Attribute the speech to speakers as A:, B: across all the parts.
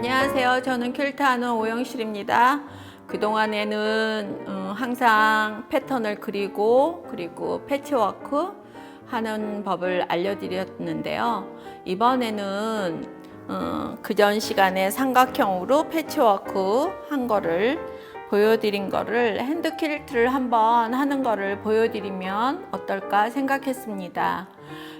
A: 안녕하세요. 저는 퀼트하는 오영실입니다. 그동안에는 항상 패턴을 그리고 패치워크 하는 법을 알려드렸는데요. 이번에는 그전 시간에 삼각형으로 패치워크 한 거를 보여드린 거를 핸드 퀼트를 한번 하는 거를 보여드리면 어떨까 생각했습니다.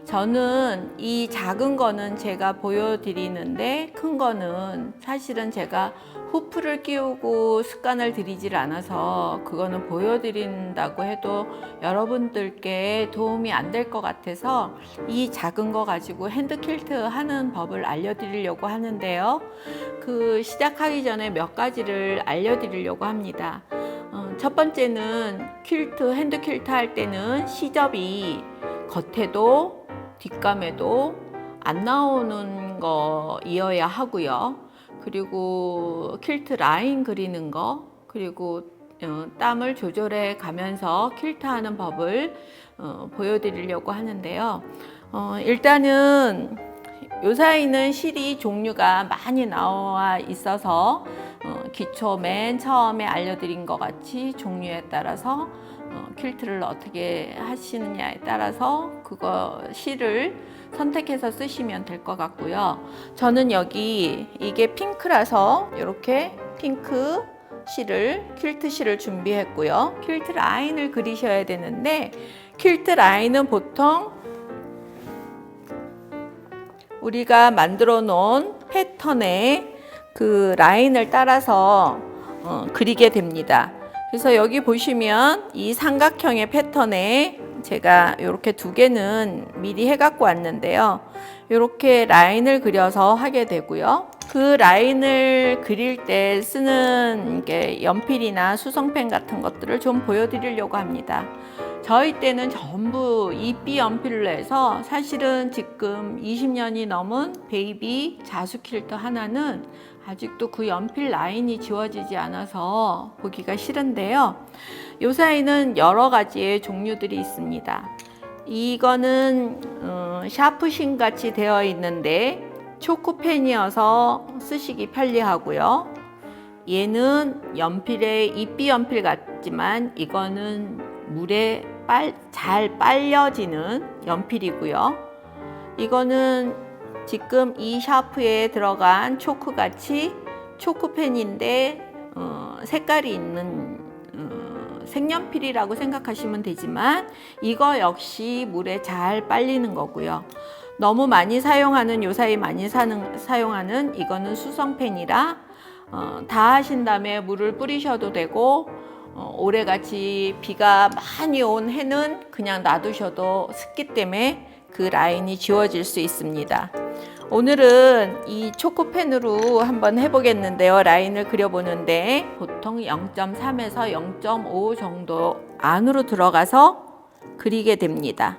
A: 저는 이 작은 거는 제가 보여드리는데 큰 거는 사실은 제가 후프를 끼우고 습관을 들이질 않아서 그거는 보여드린다고 해도 여러분들께 도움이 안 될 것 같아서 이 작은 거 가지고 핸드 퀼트 하는 법을 알려드리려고 하는데요. 그 시작하기 전에 몇 가지를 알려드리려고 합니다. 첫 번째는 핸드 퀼트 할 때는 시접이 겉에도 뒷감에도 안 나오는 거이어야 하고요. 그리고 퀼트 라인 그리는 거, 그리고 땀을 조절해 가면서 퀼트 하는 법을 보여드리려고 하는데요. 일단은 요사이는 실이 종류가 많이 나와 있어서 기초 맨 처음에 알려드린 것 같이 종류에 따라서 퀼트를 어떻게 하시느냐에 따라서 그거 실을 선택해서 쓰시면 될 것 같고요. 저는 여기 이게 핑크라서 이렇게 핑크 실을 퀼트 실을 준비했고요. 퀼트 라인을 그리셔야 되는데 퀼트 라인은 보통 우리가 만들어 놓은 패턴의 그 라인을 따라서 그리게 됩니다. 그래서 여기 보시면 이 삼각형의 패턴에 제가 이렇게 두 개는 미리 해 갖고 왔는데요. 이렇게 라인을 그려서 하게 되고요. 그 라인을 그릴 때 쓰는 게 연필이나 수성펜 같은 것들을 좀 보여드리려고 합니다. 저희 때는 전부 EB 연필로 해서 사실은 지금 20년이 넘은 베이비 자수 퀼트 하나는 아직도 그 연필 라인이 지워지지 않아서 보기가 싫은데요. 요 사이는 여러 가지의 종류들이 있습니다. 이거는 샤프신 같이 되어 있는데 초코펜이어서 쓰시기 편리하고요. 얘는 연필의 EB 연필 같지만 이거는 물에 잘 빨려지는 연필이고요. 이거는 지금 이 샤프에 들어간 초크같이 초코펜인데 색깔이 있는 색연필이라고 생각하시면 되지만 이거 역시 물에 잘 빨리는 거고요. 너무 많이 사용하는 요사이 많이 사용하는 이거는 수성펜이라 다 하신 다음에 물을 뿌리셔도 되고 올해같이 비가 많이 온 해는 그냥 놔두셔도 습기 때문에 그 라인이 지워질 수 있습니다. 오늘은 이 초코펜으로 한번 해보겠는데요. 라인을 그려보는데 보통 0.3에서 0.5 정도 안으로 들어가서 그리게 됩니다.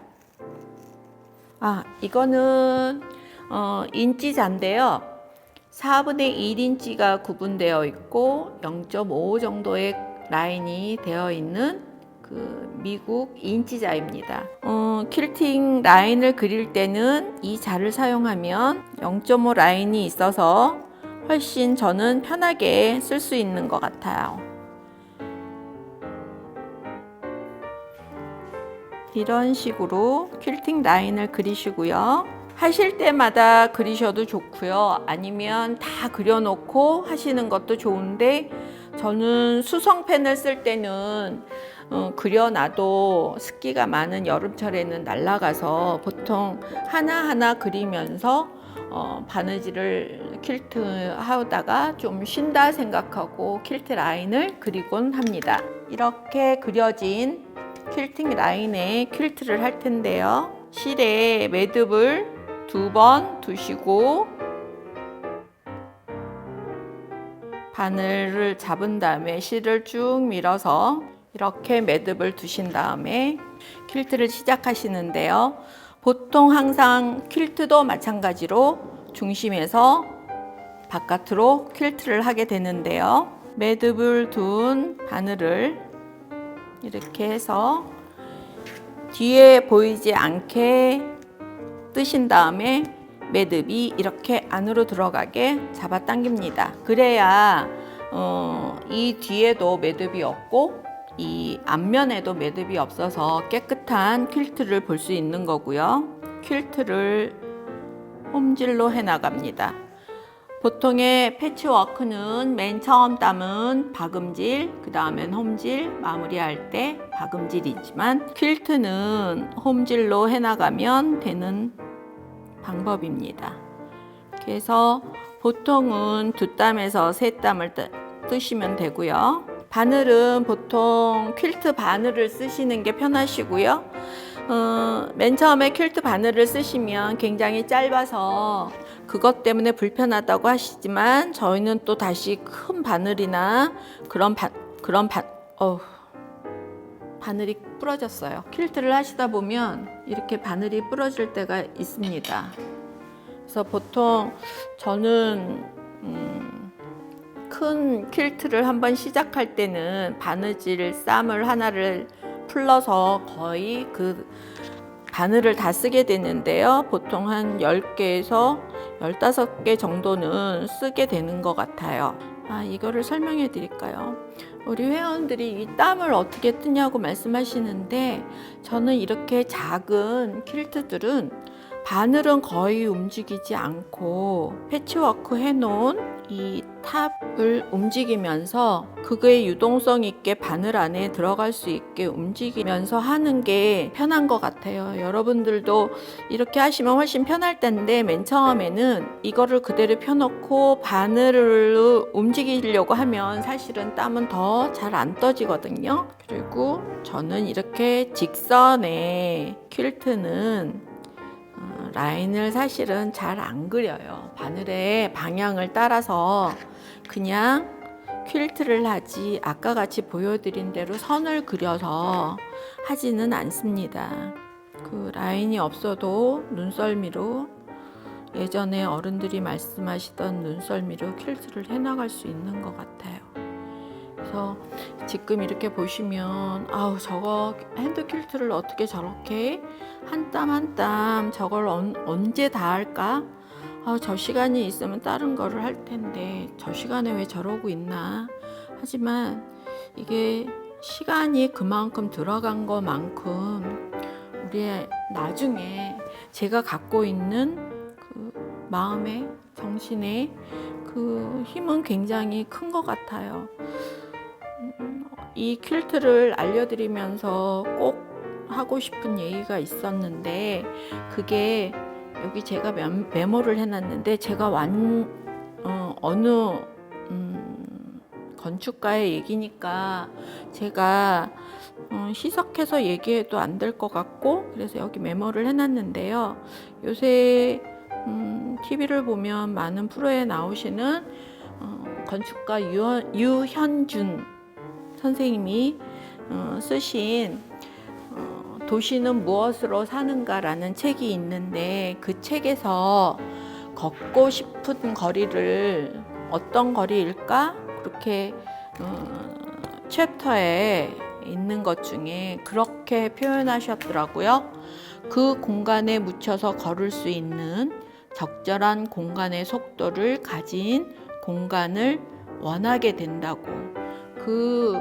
A: 이거는 인치자인데요. 4분의 1인치가 구분되어 있고 0.5 정도의 라인이 되어 있는 그 미국 인치자입니다. 퀼팅 라인을 그릴 때는 이 자를 사용하면 0.5 라인이 있어서 훨씬 저는 편하게 쓸 수 있는 것 같아요. 이런 식으로 퀼팅 라인을 그리시고요. 하실 때마다 그리셔도 좋고요. 아니면 다 그려놓고 하시는 것도 좋은데 저는 수성펜을 쓸 때는 그려놔도 습기가 많은 여름철에는 날아가서 보통 하나하나 그리면서 바느질을 퀼트 하다가 좀 쉰다 생각하고 퀼트 라인을 그리곤 합니다. 이렇게 그려진 퀼팅 라인에 퀼트를 할 텐데요. 실에 매듭을 2번 두시고 바늘을 잡은 다음에 실을 쭉 밀어서 이렇게 매듭을 두신 다음에 퀼트를 시작하시는데요. 보통 항상 퀼트도 마찬가지로 중심에서 바깥으로 퀼트를 하게 되는데요. 매듭을 둔 바늘을 이렇게 해서 뒤에 보이지 않게 뜨신 다음에 매듭이 이렇게 안으로 들어가게 잡아당깁니다. 그래야 이 뒤에도 매듭이 없고 이 앞면에도 매듭이 없어서 깨끗한 퀼트를 볼 수 있는 거고요. 퀼트를 홈질로 해 나갑니다. 보통의 패치워크는 맨 처음 땀은 박음질, 그 다음엔 홈질, 마무리할 때 박음질이지만 퀼트는 홈질로 해나가면 되는 방법입니다. 그래서 보통은 2땀에서 3땀을 뜨시면 되고요. 바늘은 보통 퀼트 바늘을 쓰시는 게 편하시고요. 맨 처음에 퀼트 바늘을 쓰시면 굉장히 짧아서 그것 때문에 불편하다고 하시지만 저희는 또 다시 큰 바늘이나 바늘이 부러졌어요. 퀼트를 하시다 보면 이렇게 바늘이 부러질 때가 있습니다. 그래서 보통 저는 큰 퀼트를 한번 시작할 때는 바느질 쌈을 하나를 풀러서 거의 그 바늘을 다 쓰게 되는데요. 보통 한 10개에서 15개 정도는 쓰게 되는 것 같아요. 이거를 설명해 드릴까요? 우리 회원들이 이 땀을 어떻게 뜨냐고 말씀하시는데 저는 이렇게 작은 퀼트들은 바늘은 거의 움직이지 않고 패치워크 해놓은 이 탑을 움직이면서 그거에 유동성 있게 바늘 안에 들어갈 수 있게 움직이면서 하는 게 편한 것 같아요. 여러분들도 이렇게 하시면 훨씬 편할 텐데 맨 처음에는 이거를 그대로 펴놓고 바늘을 움직이려고 하면 사실은 땀은 더 잘 안 떠지거든요. 그리고 저는 이렇게 직선의 퀼트는 라인을 사실은 잘 안 그려요. 바늘의 방향을 따라서 그냥 퀼트를 하지 아까 같이 보여드린 대로 선을 그려서 하지는 않습니다. 그 라인이 없어도 눈썰미로 예전에 어른들이 말씀하시던 눈썰미로 퀼트를 해나갈 수 있는 것 같아요. 그래서 지금 이렇게 보시면 저거 핸드 퀼트를 어떻게 저렇게 한 땀 한 땀 저걸 언제 다 할까? 저 시간이 있으면 다른 거를 할 텐데 저 시간에 왜 저러고 있나? 하지만 이게 시간이 그만큼 들어간 것만큼 우리의 나중에 제가 갖고 있는 그 마음의 정신의 그 힘은 굉장히 큰 것 같아요. 이 퀼트를 알려드리면서 꼭 하고 싶은 얘기가 있었는데 그게 여기 제가 메모를 해놨는데 제가 어느 건축가의 얘기니까 제가 희석해서 얘기해도 안 될 것 같고 그래서 여기 메모를 해놨는데요. 요새 TV를 보면 많은 프로에 나오시는 건축가 유현준 선생님이 쓰신 도시는 무엇으로 사는가라는 책이 있는데 그 책에서 걷고 싶은 거리를 어떤 거리일까? 그렇게 챕터에 있는 것 중에 그렇게 표현하셨더라고요. 그 공간에 묻혀서 걸을 수 있는 적절한 공간의 속도를 가진 공간을 원하게 된다고. 그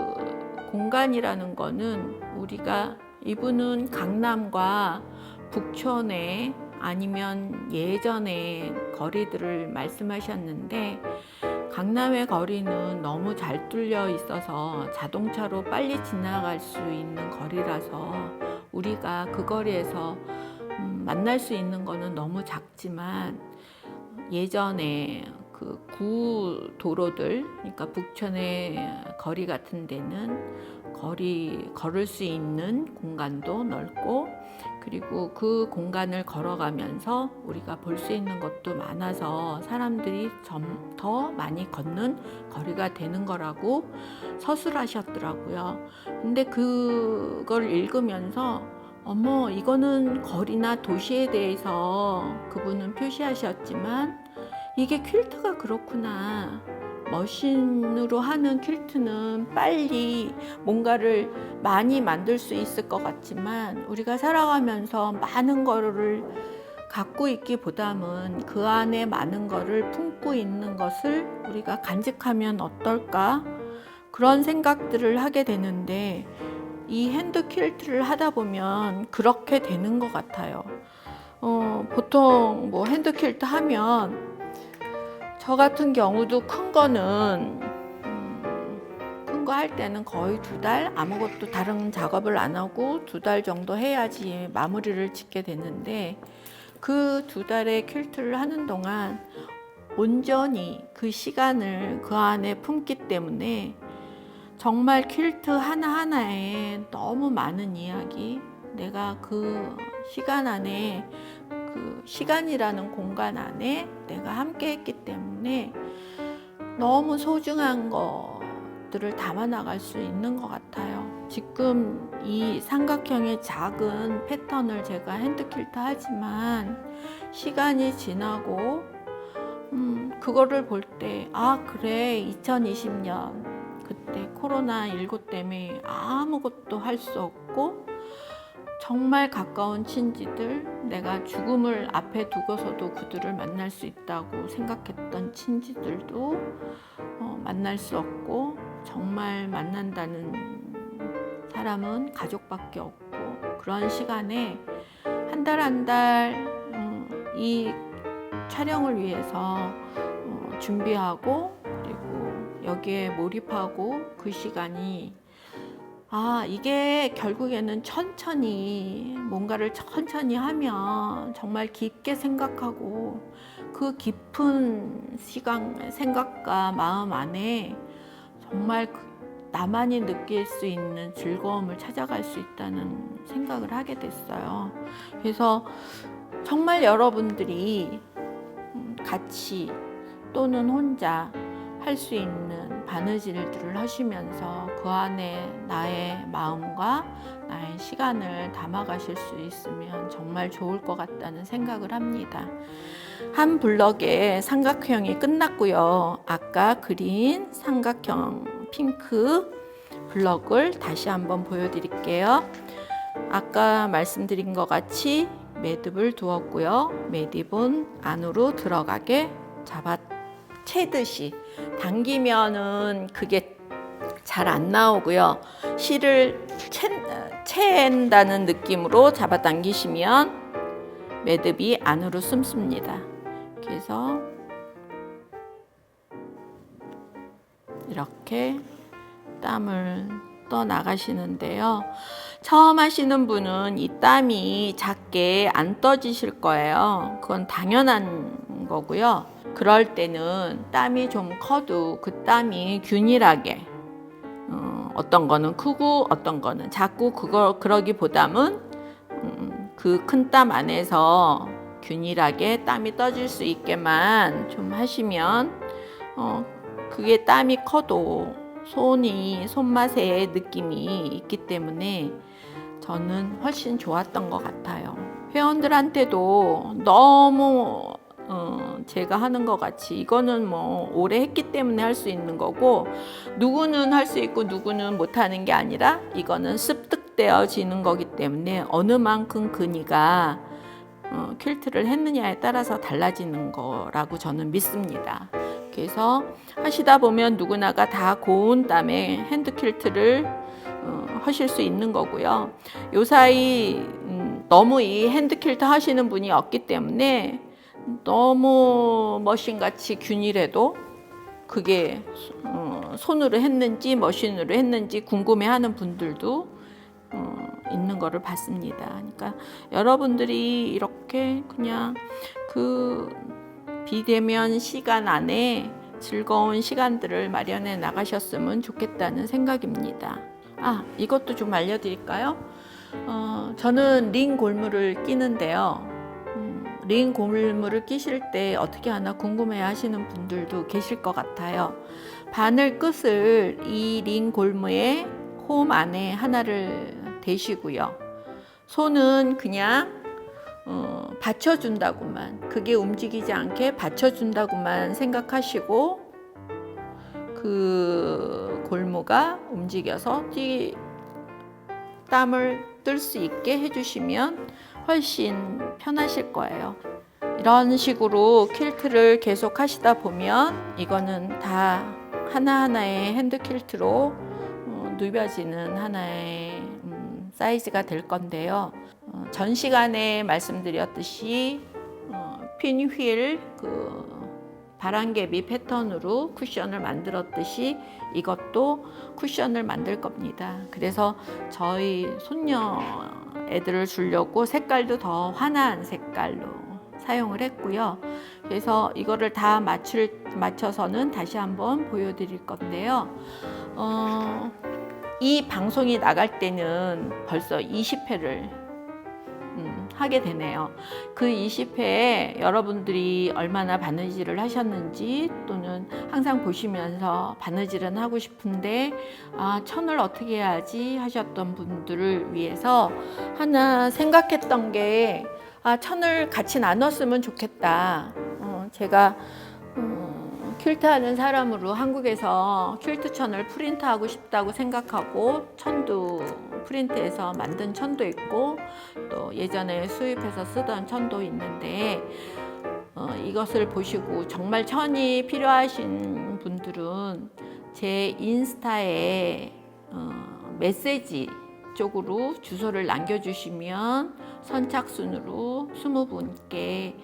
A: 공간이라는 거는 우리가 이분은 강남과 북촌에 아니면 예전의 거리들을 말씀하셨는데 강남의 거리는 너무 잘 뚫려 있어서 자동차로 빨리 지나갈 수 있는 거리라서 우리가 그 거리에서 만날 수 있는 거는 너무 작지만 예전에 그 구도로들, 그러니까 북촌의 거리 같은 데는 걸을 수 있는 공간도 넓고 그리고 그 공간을 걸어가면서 우리가 볼 수 있는 것도 많아서 사람들이 더 많이 걷는 거리가 되는 거라고 서술하셨더라고요. 근데 그걸 읽으면서 어머, 이거는 거리나 도시에 대해서 그분은 표시하셨지만 이게 퀼트가 그렇구나. 머신으로 하는 퀼트는 빨리 뭔가를 많이 만들 수 있을 것 같지만 우리가 살아가면서 많은 거를 갖고 있기보다는 그 안에 많은 것을 품고 있는 것을 우리가 간직하면 어떨까? 그런 생각들을 하게 되는데 이 핸드 퀼트를 하다 보면 그렇게 되는 것 같아요. 보통 뭐 핸드 퀼트 하면 저 같은 경우도 큰 거는 큰 거 할 때는 거의 2달 아무것도 다른 작업을 안 하고 2달 정도 해야지 마무리를 짓게 되는데 그 2달의 퀼트를 하는 동안 온전히 그 시간을 그 안에 품기 때문에 정말 퀼트 하나하나에 너무 많은 이야기, 내가 그 시간 안에 그 시간이라는 공간 안에 내가 함께 했기 때문에 너무 소중한 것들을 담아 나갈 수 있는 것 같아요. 지금 이 삼각형의 작은 패턴을 제가 핸드 퀼트 하지만 시간이 지나고 그거를 볼 때 그래 2020년 그때 코로나19 때문에 아무것도 할 수 없고 정말 가까운 친지들, 내가 죽음을 앞에 두고서도 그들을 만날 수 있다고 생각했던 친지들도 만날 수 없고 정말 만난다는 사람은 가족밖에 없고 그런 시간에 한 달 한 달 이 촬영을 위해서 준비하고 그리고 여기에 몰입하고 그 시간이 이게 결국에는 천천히 뭔가를 천천히 하면 정말 깊게 생각하고 그 깊은 시간 생각과 마음 안에 정말 나만이 느낄 수 있는 즐거움을 찾아갈 수 있다는 생각을 하게 됐어요. 그래서 정말 여러분들이 같이 또는 혼자 할 수 있는 바느질들을 하시면서 그 안에 나의 마음과 나의 시간을 담아가실 수 있으면 정말 좋을 것 같다는 생각을 합니다. 한 블럭의 삼각형이 끝났고요. 아까 그린 삼각형 핑크 블럭을 다시 한번 보여드릴게요. 아까 말씀드린 것 같이 매듭을 두었고요. 매듭은 안으로 들어가게 채듯이 당기면은 그게 잘 안 나오고요. 실을 채인다는 느낌으로 잡아당기시면 매듭이 안으로 숨습니다. 그래서 이렇게 땀을 떠나가시는데요. 처음 하시는 분은 이 땀이 작게 안 떠지실 거예요. 그건 당연한 거고요. 그럴 때는 땀이 좀 커도 그 땀이 균일하게 어떤 거는 크고 어떤 거는 작고 그러기보다는 그 큰 땀 안에서 균일하게 땀이 떠질 수 있게만 좀 하시면 그게 땀이 커도 손맛의 느낌이 있기 때문에 저는 훨씬 좋았던 것 같아요. 회원들한테도 너무 제가 하는 것 같이 이거는 뭐 오래 했기 때문에 할 수 있는 거고 누구는 할 수 있고 누구는 못하는 게 아니라 이거는 습득되어지는 거기 때문에 어느 만큼 그니가 퀼트를 했느냐에 따라서 달라지는 거라고 저는 믿습니다. 그래서 하시다 보면 누구나가 다 고운 땀에 핸드 퀼트를 하실 수 있는 거고요. 요사이 너무 이 핸드 퀼트 하시는 분이 없기 때문에 너무 머신같이 균일해도 그게 손으로 했는지 머신으로 했는지 궁금해하는 분들도 있는 거를 봤습니다. 그러니까 여러분들이 이렇게 그냥 그 비대면 시간 안에 즐거운 시간들을 마련해 나가셨으면 좋겠다는 생각입니다. 이것도 좀 알려드릴까요? 저는 링 골무를 끼는데요. 링 골무를 끼실 때 어떻게 하나 궁금해 하시는 분들도 계실 것 같아요. 바늘 끝을 이 링 골무의 홈 안에 하나를 대시고요. 손은 그냥 받쳐준다고만, 그게 움직이지 않게 받쳐준다고만 생각하시고 그 골무가 움직여서 땀을 뜰 수 있게 해주시면 훨씬 편하실 거예요. 이런 식으로 퀼트를 계속 하시다 보면 이거는 다 하나하나의 핸드 퀼트로 누벼지는 하나의 사이즈가 될 건데요. 전 시간에 말씀드렸듯이 핀휠 바람개비 패턴으로 쿠션을 만들었듯이 이것도 쿠션을 만들 겁니다. 그래서 저희 손녀 애들을 주려고 색깔도 더 환한 색깔로 사용을 했고요. 그래서 이거를 다 맞춰서는 다시 한번 보여드릴 건데요. 이 방송이 나갈 때는 벌써 20회를 하게 되네요. 그 20회에 여러분들이 얼마나 바느질을 하셨는지, 또는 항상 보시면서 바느질은 하고 싶은데 천을 어떻게 해야지 하셨던 분들을 위해서 하나 생각했던 게 천을 같이 나눴으면 좋겠다. 제가 퀼트하는 사람으로 한국에서 퀼트 천을 프린트하고 싶다고 생각하고, 천도 프린트해서 만든 천도 있고 또 예전에 수입해서 쓰던 천도 있는데, 이것을 보시고 정말 천이 필요하신 분들은 제 인스타에 메시지 쪽으로 주소를 남겨주시면 선착순으로 20분께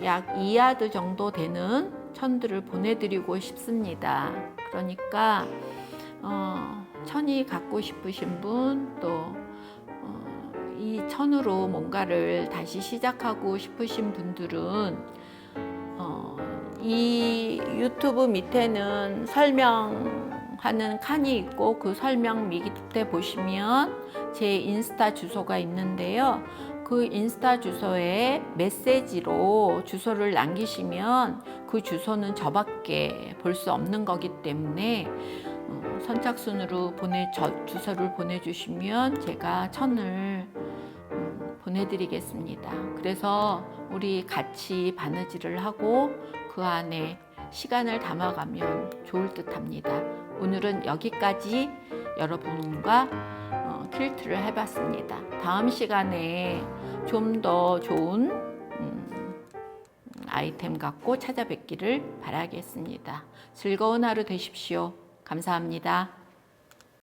A: 약 2야드 정도 되는 천들을 보내드리고 싶습니다. 그러니까 천이 갖고 싶으신 분, 또 이 천으로 뭔가를 다시 시작하고 싶으신 분들은 이 유튜브 밑에는 설명하는 칸이 있고, 그 설명 밑에 보시면 제 인스타 주소가 있는데요. 그 인스타 주소에 메시지로 주소를 남기시면 그 주소는 저밖에 볼 수 없는 거기 때문에 선착순으로 주소를 보내주시면 제가 천을 보내드리겠습니다. 그래서 우리 같이 바느질을 하고 그 안에 시간을 담아가면 좋을 듯 합니다. 오늘은 여기까지 여러분과 퀼트를 해봤습니다. 다음 시간에 좀 더 좋은 아이템 갖고 찾아뵙기를 바라겠습니다. 즐거운 하루 되십시오. 감사합니다.